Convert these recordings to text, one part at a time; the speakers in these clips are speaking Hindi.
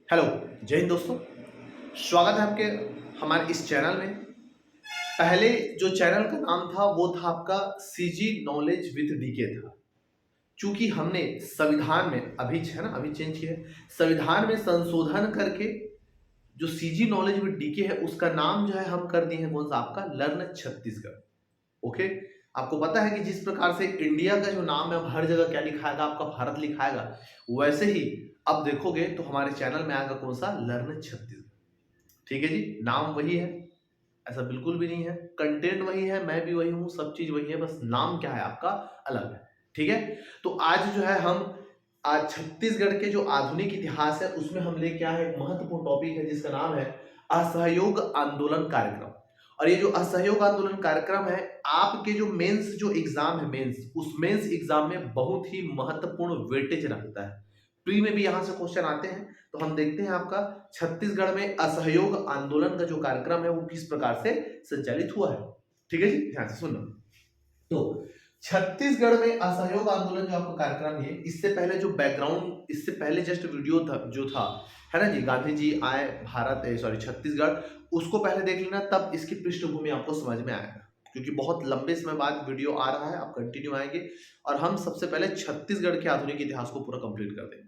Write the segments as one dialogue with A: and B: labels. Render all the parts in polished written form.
A: हेलो, जय हिंद दोस्तों। स्वागत है आपके हमारे इस चैनल में। पहले जो चैनल का नाम था वो था आपका सीजी नॉलेज विद डीके था। चूंकि हमने संविधान में अभी है ना अभी चेंज किया है, संविधान में संशोधन करके जो सीजी नॉलेज विद डीके है उसका नाम जो है हम कर दिए हैं कौन सा आपका लर्न छत्तीसगढ़। ओके, आपको पता है कि जिस प्रकार से इंडिया का जो नाम है हर जगह क्या लिखाएगा आपका भारत लिखाएगा, वैसे ही अब देखोगे तो हमारे चैनल में आएगा कौन सा लर्न छत्तीसगढ़। ठीक है जी, नाम वही है, ऐसा बिल्कुल भी नहीं है। कंटेंट वही है, मैं भी वही हूँ, सब चीज वही है, बस नाम क्या है आपका अलग है। ठीक है, तो आज जो है हम आज छत्तीसगढ़ के जो आधुनिक इतिहास है उसमें हम लेके आए एक महत्वपूर्ण टॉपिक है जिसका नाम है असहयोग आंदोलन कार्यक्रम। और ये जो असहयोग आंदोलन कार्यक्रम है आपके जो मेंस जो एग्जाम है मेंस, उस मेंस एग्जाम में बहुत ही महत्वपूर्ण वेटेज रखता है। प्री में भी यहां से क्वेश्चन आते हैं। तो हम देखते हैं आपका छत्तीसगढ़ में असहयोग आंदोलन का जो कार्यक्रम है वो किस प्रकार से संचालित हुआ है। ठीक है जी, ध्यान से सुनना। तो छत्तीसगढ़ में असहयोग आंदोलन जो आपका कार्यक्रम है, इससे पहले जो बैकग्राउंड, इससे पहले जस्ट वीडियो था जो था है ना जी, गांधी जी आए भारत सॉरी छत्तीसगढ़, उसको पहले देख लेना, तब इसकी पृष्ठभूमि आपको समझ में आएगा। क्योंकि बहुत लंबे समय बाद वीडियो आ रहा है, आप कंटिन्यू आएंगे और हम सबसे पहले छत्तीसगढ़ के आधुनिक इतिहास को पूरा कंप्लीट कर देंगे।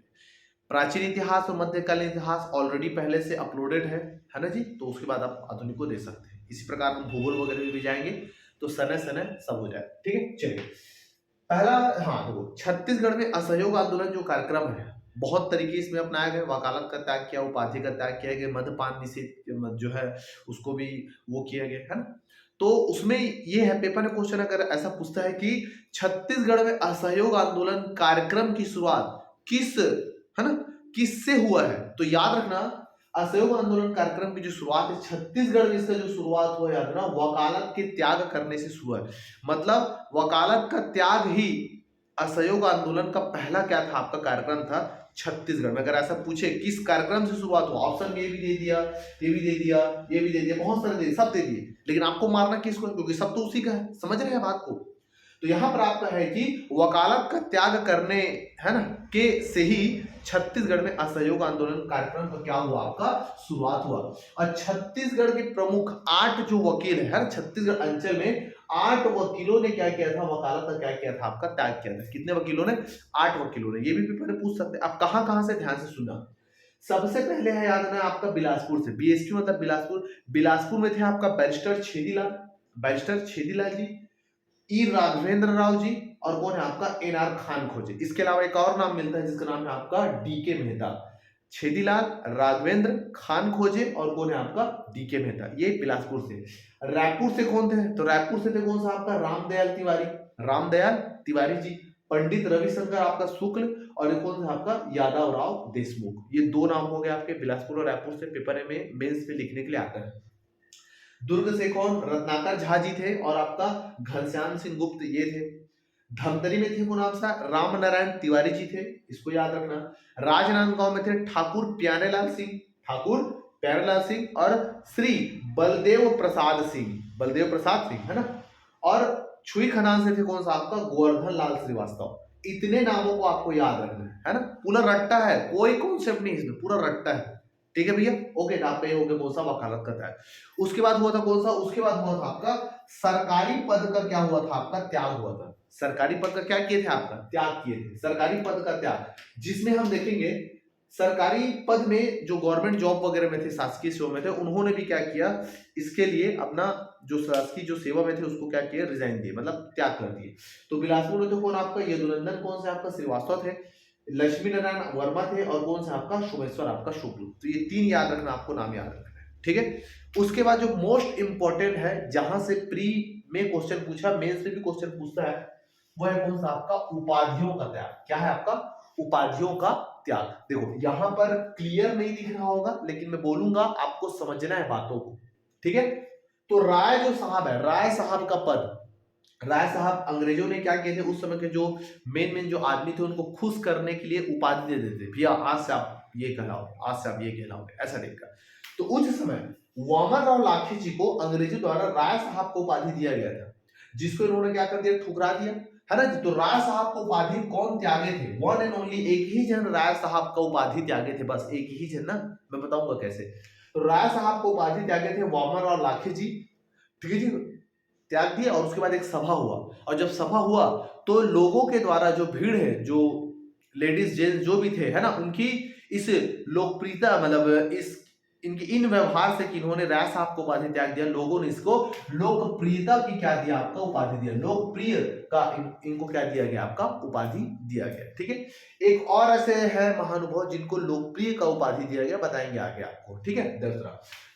A: प्राचीन इतिहास और मध्यकालीन इतिहास ऑलरेडी पहले से अपलोडेड है ना जी, तो उसके बाद आप आधुनिक को देख सकते हैं। इसी प्रकार हम भूगोल वगैरह में भी जाएंगे तो सने सने सब हो जाए। ठीक है, चलिए पहला, हाँ देखो छत्तीसगढ़ में असहयोग आंदोलन जो कार्यक्रम है बहुत तरीके इसमें अपनाया गया। वकालत का त्याग किया, उपाधि का त्याग किया गया, मद्यपान निषेध जो है उसको भी वो किया गया है ना। तो उसमें ये है, पेपर में क्वेश्चन अगर ऐसा पूछता है कि छत्तीसगढ़ में असहयोग आंदोलन कार्यक्रम की शुरुआत किस है ना किससे हुआ है, तो याद रखना असहयोग आंदोलन कार्यक्रम की जो शुरुआत है छत्तीसगढ़ में, इसका जो शुरुआत हुआ याद रखना वकालत के त्याग करने से शुरू है। मतलब वकालत का त्याग ही असहयोग आंदोलन का पहला क्या था आपका कार्यक्रम था छत्तीसगढ़ में। अगर ऐसा पूछे किस कार्यक्रम से शुरुआत हुआ, ऑप्शन ये भी दे दिया, ये भी दे दिया, ये भी दे दिया, बहुत सारे दे, सब दे दिए, लेकिन आपको मारना किसको है क्योंकि सब तो उसी का है। समझ रहे हैं बात को। तो यहां पर आपका है कि वकालत का त्याग करने है ना के से ही छत्तीसगढ़ में असहयोग आंदोलन कार्यक्रम का क्या हुआ आपका शुरुआत हुआ। और छत्तीसगढ़ के प्रमुख 8 जो वकील है छत्तीसगढ़ अंचल में 8 वकीलों ने क्या किया था, वकालत का क्या किया था आपका त्याग किया था। कितने वकीलों ने? 8 वकीलों ने। ये भी पेपर में पूछ सकते हैं। आप कहां कहां से, ध्यान से सुनना। सबसे पहले है याद रखना आपका बिलासपुर से, बीएसपी मतलब बिलासपुर। बिलासपुर में थे आपका बैरिस्टर छेदीलाल जी, ई राघवेंद्र राव जी, और कौन है आपका एनआर खान खोजे। इसके अलावा एक और नाम मिलता है जिसका नाम है आपका डीके मेहता। छेदीलाल, राघवेंद्र, खान खोजे और कौन है आपका डीके मेहता। ये बिलासपुर से। रायपुर से कौन थे? तो रायपुर से थे कौन सा आपका रामदयाल तिवारी जी, पंडित रविशंकर आपका शुक्ल, और कौन था आपका यादव राव देशमुख। ये 2 नाम हो गए आपके बिलासपुर और रायपुर से, पेपर में मेंस में लिखने के लिए आता है। दुर्ग से कौन? रत्नाकर झा जी थे और आपका घनश्याम सिंह गुप्त ये थे। धमतरी में थे कौन आपका? राम नारायण तिवारी जी थे, इसको याद रखना। राजनांदगांव में थे ठाकुर प्यारेलाल सिंह और श्री बलदेव प्रसाद सिंह है ना। और छुई खदान से थे कौन सा आपका? गोवर्धन लाल श्रीवास्तव। इतने नामों को आपको याद रखना है ना, पूरा रट्टा है, कोई कॉन्सेप्ट नहीं इसमें, पूरा रट्टा है। ठीक है भैया, ओके। आप पे हो गया कौन सा? वकालत का त्याग। उसके बाद हुआ था कौन सा? उसके बाद हुआ था आपका सरकारी पद का क्या हुआ था आपका? त्याग हुआ था। सरकारी पद का क्या किए थे आपका? त्याग किए थे। सरकारी पद का त्याग, जिसमें हम देखेंगे सरकारी पद में जो गवर्नमेंट जॉब वगैरह में थे, शासकीय सेवा में थे, उन्होंने भी क्या किया, इसके लिए अपना जो शासकीय जो सेवा में थे उसको क्या किया? रिजाइन दिए, मतलब त्याग कर दिए। तो बिलासपुर में तो कौन आपका? यदुनंदन कौन से आपका? श्रीवास्तव थे, लक्ष्मी नारायण वर्मा थे, और कौन सा आपका? सोमेश्वर आपका शुक्ल। तो ये 3 याद रखना, आपको नाम याद रखना है। ठीक है। उसके बाद जो मोस्ट इंपॉर्टेंट है, जहां से प्री में क्वेश्चन पूछा, मेंस में भी क्वेश्चन पूछता है, वो है कौन सा आपका? उपाधियों का त्याग। क्या है आपका? उपाधियों का त्याग। देखो यहां पर क्लियर नहीं दिख रहा होगा, लेकिन मैं बोलूंगा, आपको समझना है बातों को। ठीक है। तो राय जो साहब है, राय साहब का पद, राय साहब अंग्रेजों ने क्या किए थे, उस समय के जो मेन जो आदमी थे उनको खुश करने के लिए उपाधि दे देते, भैया आज से आप ये कहलाओ, आज से आप ये कहलाओगे, ऐसा देखकर। तो उस समय वामन राव लाखे जी को अंग्रेजों द्वारा राय साहब को उपाधि दिया गया था, जिसको इन्होंने क्या कर दिया? ठुकरा दिया है ना जी। तो राय साहब को उपाधि कौन त्यागे थे? वन एंड ओनली एक ही जन राय साहब का उपाधि त्यागे थे, बस एक ही जन ना, मैं बताऊंगा कैसे। तो राय साहब को उपाधि त्यागे थे वामन और लाखे जी, ठीक है जी, त्याग दिया। और उसके बाद एक सभा हुआ, और जब सभा हुआ तो लोगों के द्वारा जो भीड़ है, जो लेडीज जेंट्स जो भी थे, है ना, उनकी इस लोकप्रियता, मतलब इस इनके इन व्यवहार से कि इन्होंने राय साहब को उपाधि त्याग दिया, लोगों ने इसको लोकप्रियता की क्या दिया आपका उपाधि दिया, लोकप्रिय का इनको क्या दिया गया आपका उपाधि दिया गया, ठीक है। एक और ऐसे है महानुभाव जिनको लोकप्रिय का उपाधि दिया गया, बताएंगे आगे आपको, ठीक है।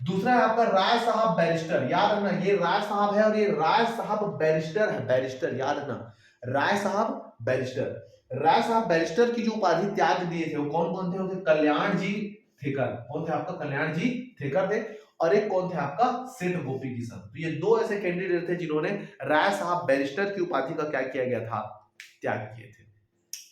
A: दूसरा है आपका राय साहब बैरिस्टर, याद रखना ये राय साहब है और ये राय साहब बैरिस्टर है, बैरिस्टर याद रखना, राय साहब बैरिस्टर। राय साहब बैरिस्टर की जो उपाधि त्याग दिए थे वो कौन कौन थे? वो थे कल्याण जी थेकर, कौन थे आपका? कल्याण जी थेकर थे। और एक कौन थे आपका? सेठ गोपी किशन। तो ये दो ऐसे कैंडिडेट थे जिन्होंने राय साहब बैरिस्टर की उपाधि का क्या किया गया था? त्याग किए थे,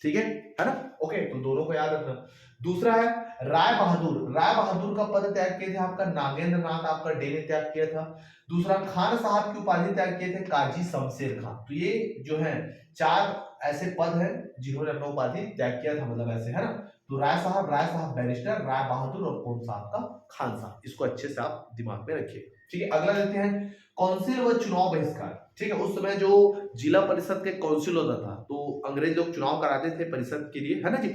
A: ठीक है ना। ओके, तो दोनों को याद रखना। दूसरा है राय बहादुर, राय बहादुर का पद त्याग किए थे आपका नागेंद्र नाथ आपका डे ने त्याग किया था। दूसरा खान साहब की उपाधि त्याग किए थे काजी शमशेर खान। तो ये जो है चार ऐसे पद हैं जिन्होंने अपना उपाधि त्याग किया था, मतलब ऐसे, है ना। तो राय साहब बैरिस्टर, राय बहादुर और कौन सा आपका? खान साहब। इसको अच्छे से आप दिमाग में रखिए, ठीक है। अगला लेते हैं काउंसिल व चुनाव बहिष्कार, ठीक है। उस समय जो जिला परिषद के काउंसिल होता था तो अंग्रेज लोग चुनाव कराते थे परिषद के लिए, है ना जी।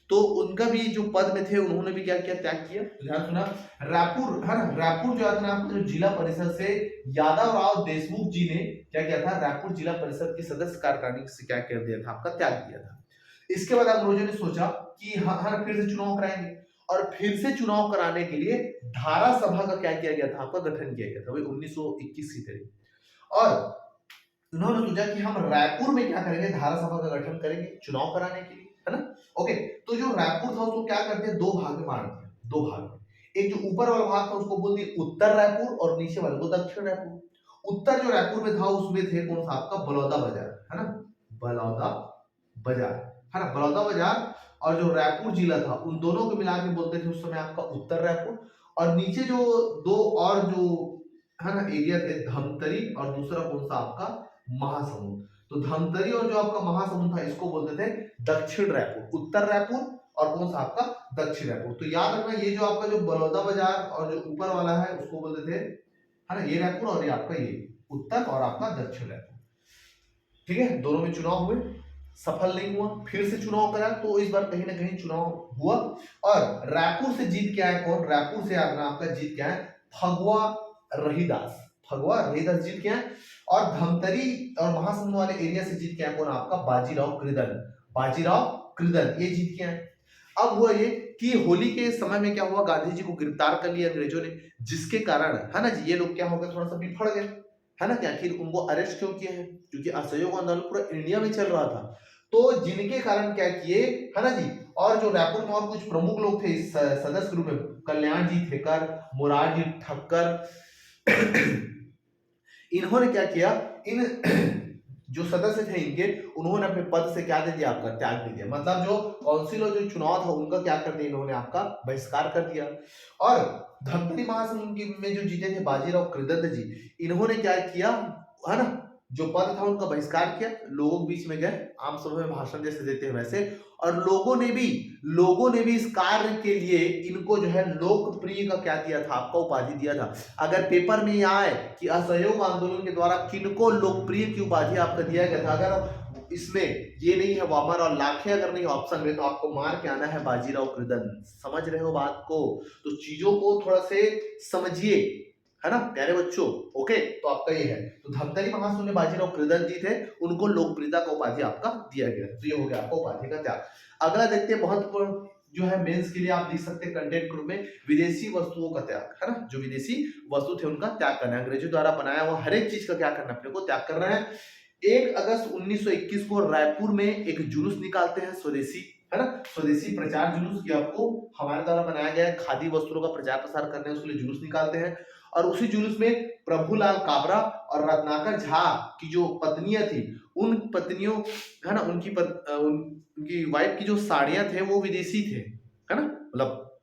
A: तो उनका भी जो पद में थे उन्होंने भी क्या किया? त्याग किया। तो ध्यान सुना, रायपुर, है ना, रायपुर जो आता है जो जिला परिषद से यादव राव देशमुख जी ने क्या किया था? रायपुर जिला परिषद की सदस्य कार्यकारिणी से क्या कर दिया था? आपका त्याग दिया था। इसके बाद अंग्रेजों ने सोचा कि हाँ फिर से चुनाव कराएंगे, और फिर से चुनाव कराने के लिए धारा सभा का क्या किया गया था? आपका गठन किया गया था, वही 1921 की तारीख। और उन्होंने सोचा कि हम रायपुर में क्या करेंगे? धारा सभा का गठन करेंगे चुनाव कराने के लिए, है ना। ओके, तो जो रायपुर था उसको क्या करते हैं? दो भाग में बांट दिया, दो भाग में। एक जो ऊपर वाला भाग था उसको बोल दिया उत्तर रायपुर, और नीचे वाले को दक्षिण रायपुर। उत्तर जो रायपुर में था उसमें थे कौन सा? आपका बलौदा बाजार, है ना, बलौदा बाजार, है ना, बलौदा बाजार। और जो रायपुर जिला था उन दोनों को मिला के बोलते थे उस समय आपका उत्तर रायपुर। और नीचे जो दो और जो, है ना, एरिया थे, धमतरी और दूसरा कौन सा आपका? महासमुंद। तो धमतरी और जो आपका महासमुंद था इसको बोलते थे दक्षिण रायपुर। उत्तर रायपुर और कौन सा आपका? दक्षिण रायपुर। तो याद रखना ये जो आपका जो बलौदा बाजार और जो ऊपर वाला है उसको बोलते थे, है ना, ये रायपुर, और ये आपका ये उत्तर और आपका दक्षिण रायपुर, ठीक है। दोनों में चुनाव हुए, सफल नहीं हुआ, फिर से चुनाव करा तो इस बार कहीं ना कहीं चुनाव हुआ, और रायपुर से जीत के आए कौन? रायपुर से आपका जीत के आए फगवा रहीदास, फगवा रहीदास जीत के आए। और धमतरी और महासमुंद वाले एरिया से जीत के आए कौन? आपका बाजीराव कृदन, बाजीराव कृदन ये जीत के आए। अब हुआ ये कि होली के समय में क्या हुआ? गांधी जी को गिरफ्तार कर लिया अंग्रेजों ने, जिसके कारण, है ना जी, ये लोग क्या हो गए? थोड़ा सा बिफड़ गए, है ना। कि आखिर उनको अरेस्ट क्यों किए हैं? क्योंकि असहयोग आंदोलन पूरा इंडिया में चल रहा था, तो जिनके कारण क्या किए, है ना जी। और जो रायपुर में और कुछ प्रमुख लोग थे इस सदस्य ग्रुप में, कल्याण जी थेकर, मुरार जी ठक्कर इन्होंने क्या किया? इन जो सदस्य थे इनके, उन्होंने अपने पद से क्या दे दिया? आपका त्याग दे दिया। मतलब जो काउंसिल और जो चुनाव था उनका क्या कर दिया इन्होंने? आपका बहिष्कार कर दिया। और धमतरी महासमुंद में जो जीते थे बाजीराव कृदत्त जी, इन्होंने क्या किया, है ना, जो पद था उनका बहिष्कार किया। लोगों के बीच में गए, आम सभा में भाषण जैसे देते हैं वैसे, और लोगों ने भी इस कार्य के लिए इनको जो है लोकप्रिय का क्या दिया था? आपका उपाधि दिया था। अगर पेपर में यह आए कि असहयोग आंदोलन के द्वारा किनको लोकप्रिय की उपाधि आपका दिया गया था, अगर इसमें ये नहीं है वामन और लाखे अगर नहीं ऑप्शन में, तो आपको मार के आना है बाजीराव कृदन। समझ रहे हो बात को? तो चीजों को थोड़ा से समझिए, है ना प्यारे बच्चों। ओके, तो आपका ये है, तो धमतरी महासमुंद में बाजीराव कृदन जी थे, उनको लोकप्रियता का उपाधि आपका दिया गया। तो ये हो गया आपका उपाधि का त्याग। अगला देखते हैं, महत्वपूर्ण जो है मेंस के लिए आप लिख सकते हैं कंटेंट ग्रुप में, विदेशी वस्तुओं का त्याग, है ना। जो विदेशी वस्तु थे उनका त्याग करना है, अंग्रेजों द्वारा बनाया हुआ हर एक चीज का क्या करना है? अपने को त्याग करना है। 1 अगस्त 1921 को रायपुर में एक जुलूस निकालते हैं स्वदेशी, है ना, स्वदेशी प्रचार जुलूस, की आपको हमारे द्वारा बनाया गया है, खादी वस्त्रों का प्रचार प्रसार करने उसके लिए जुलूस निकालते हैं। और उसी जुलूस में प्रभुलाल काबरा और रत्नाकर झा की जो पत्नियां थी, उन पत्नियों, है ना, उनकी वाइफ की जो साड़ियां थे वो विदेशी थे, है ना, मतलब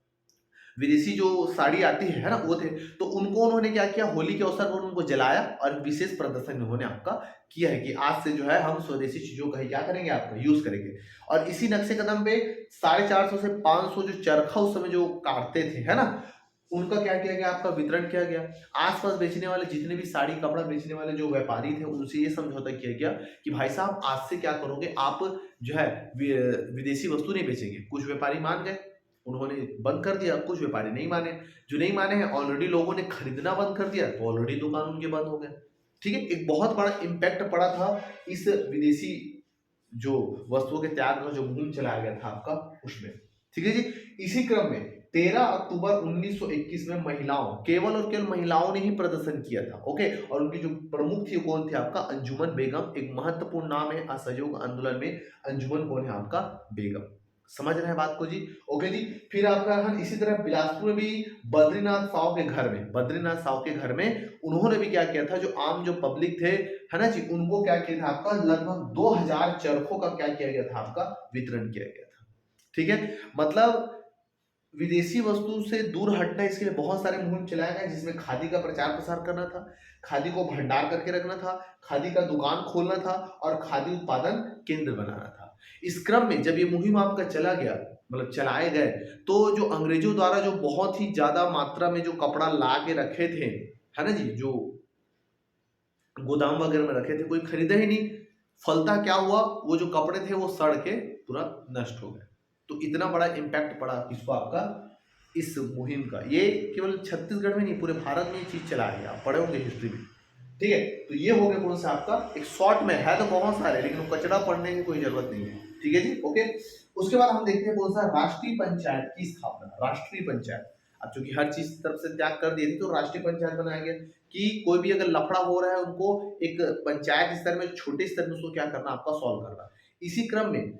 A: विदेशी जो साड़ी आती है ना, वो थे। तो उनको उन्होंने क्या किया, होली के अवसर पर उनको जलाया और विशेष प्रदर्शन उन्होंने आपका किया है कि आज से जो है हम स्वदेशी चीजों का ही क्या करेंगे, आपका यूज करेंगे। और इसी नक्शे कदम पे 450 से 500 जो चरखा उस समय जो काटते थे, है ना, उनका क्या किया गया, आपका वितरण किया गया। आसपास बेचने वाले जितने भी साड़ी कपड़ा बेचने वाले जो व्यापारी थे, उनसे ये समझौता किया गया कि भाई साहब आज से क्या करोगे आप, जो है विदेशी वस्तु नहीं बेचेंगे। कुछ व्यापारी मान गए, उन्होंने बंद कर दिया, कुछ व्यापारी नहीं माने। जो नहीं माने हैं, ऑलरेडी लोगों ने खरीदना बंद कर दिया, तो ऑलरेडी दुकान उनके बंद हो गए। ठीक है, एक बहुत बड़ा इम्पैक्ट पड़ा था इस विदेशी जो वस्तुओं के त्याग का जो मुहिम चलाया गया था आपका उसमें। ठीक है जी। इसी क्रम में 13 अक्टूबर 1921 में महिलाओं, केवल और केवल महिलाओं ने ही प्रदर्शन किया था। ओके, और उनकी जो प्रमुख थी कौन थे, आपका अंजुमन बेगम। एक महत्वपूर्ण नाम है असहयोग आंदोलन में, अंजुमन कौन है, आपका बेगम। समझ रहे हैं बात को जी। ओके जी। फिर आपका इसी तरह बिलासपुर में भी बद्रीनाथ साव के घर में, बद्रीनाथ साव के घर में उन्होंने भी क्या किया था, जो आम जो पब्लिक थे, है ना जी, उनको क्या किया था, आपका लगभग 2000 चरखों का क्या किया गया था, आपका वितरण किया गया था। ठीक है, मतलब विदेशी वस्तु से दूर हटना, इसके लिए बहुत सारे मुहिम चलाए गए, जिसमें खादी का प्रचार प्रसार करना था, खादी को भंडार करके रखना था, खादी का दुकान खोलना था और खादी उत्पादन केंद्र बनाना था। इस क्रम में जब ये मुहिम आपका चला गया, मतलब चलाए गए, तो जो अंग्रेजों द्वारा जो बहुत ही ज्यादा मात्रा में जो कपड़ा ला के रखे थे, है ना जी, जो गोदाम वगैरह में रखे थे, कोई खरीदा ही नहीं। फलता क्या हुआ, वो जो कपड़े थे वो सड़ के पूरा नष्ट हो गए। तो इतना बड़ा इम्पैक्ट पड़ा किसको, आपका इस मुहिम का। ये केवल छत्तीसगढ़ में नहीं, पूरे भारत में ये चीज चला है, आप पढ़े होंगे हिस्ट्री में। ठीक है, तो ये हो गया कौन सा आपका, एक शॉर्ट में है तो बहुत सारे, लेकिन कचड़ा पढ़ने की कोई जरूरत नहीं है। ठीक है जी। ओके, उसके बाद हम देखते हैं कौन सा, राष्ट्रीय पंचायत की स्थापना। राष्ट्रीय पंचायत, अब चूंकि हर चीज तरफ से त्याग कर दिए थे, तो राष्ट्रीय पंचायत बनाया गया कि कोई भी अगर लफड़ा हो रहा है, उनको एक पंचायत स्तर में, छोटे स्तर में उसको क्या करना, आपका सॉल्व करना। इसी क्रम में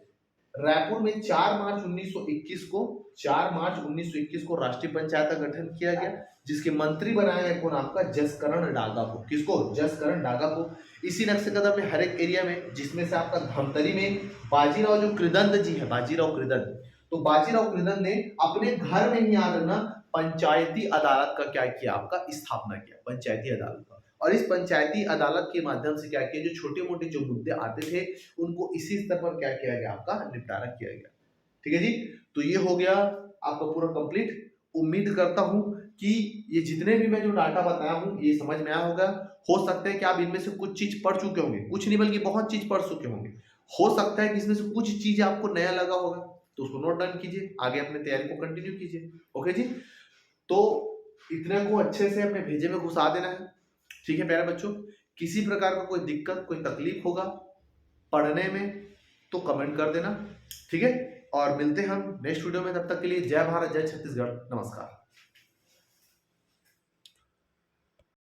A: रायपुर में 4 मार्च 1921 को, 4 मार्च 1921 को राष्ट्रीय पंचायत का गठन किया गया, जिसके मंत्री बनाया गया कौन, आपका जसकरण डागा को। किसको, जसकरण डागा को। इसी नक्शे कदम में हर एक एरिया में, जिसमें से आपका धमतरी में बाजीराव जो कृदंत जी है, बाजीराव कृदंत, तो बाजीराव कृदंत ने अपने घर में ही याद रखना पंचायती अदालत का क्या किया, आपका स्थापना किया, पंचायती अदालत का। और इस पंचायती अदालत के माध्यम से क्या किया, जो छोटे मोटे जो मुद्दे आते थे, उनको इसी स्तर पर क्या किया गया, आपका निपटारा किया गया। ठीक है जी। तो ये हो गया आपका पूरा कंप्लीट। उम्मीद करता हूं कि ये जितने भी मैं जो डाटा बताया हूं, ये समझ में आया होगा। हो सकता है कि आप इनमें से कुछ चीज पढ़ चुके होंगे, कुछ नहीं बल्कि बहुत चीज पढ़ चुके होंगे। हो सकता है कि इसमें से कुछ चीज आपको नया लगा होगा, तो उसको नोट डाउन कीजिए, आगे अपने तैयारी को कंटिन्यू कीजिए। ओके जी। तो इतने को अच्छे से अपने भेजे में घुसा देना है। ठीक है प्यारे बच्चों, किसी प्रकार का कोई दिक्कत, कोई तकलीफ होगा पढ़ने में तो कमेंट कर देना। ठीक है, और मिलते हैं हम नेक्स्ट वीडियो में। तब तक के लिए जय भारत, जय छत्तीसगढ़, नमस्कार।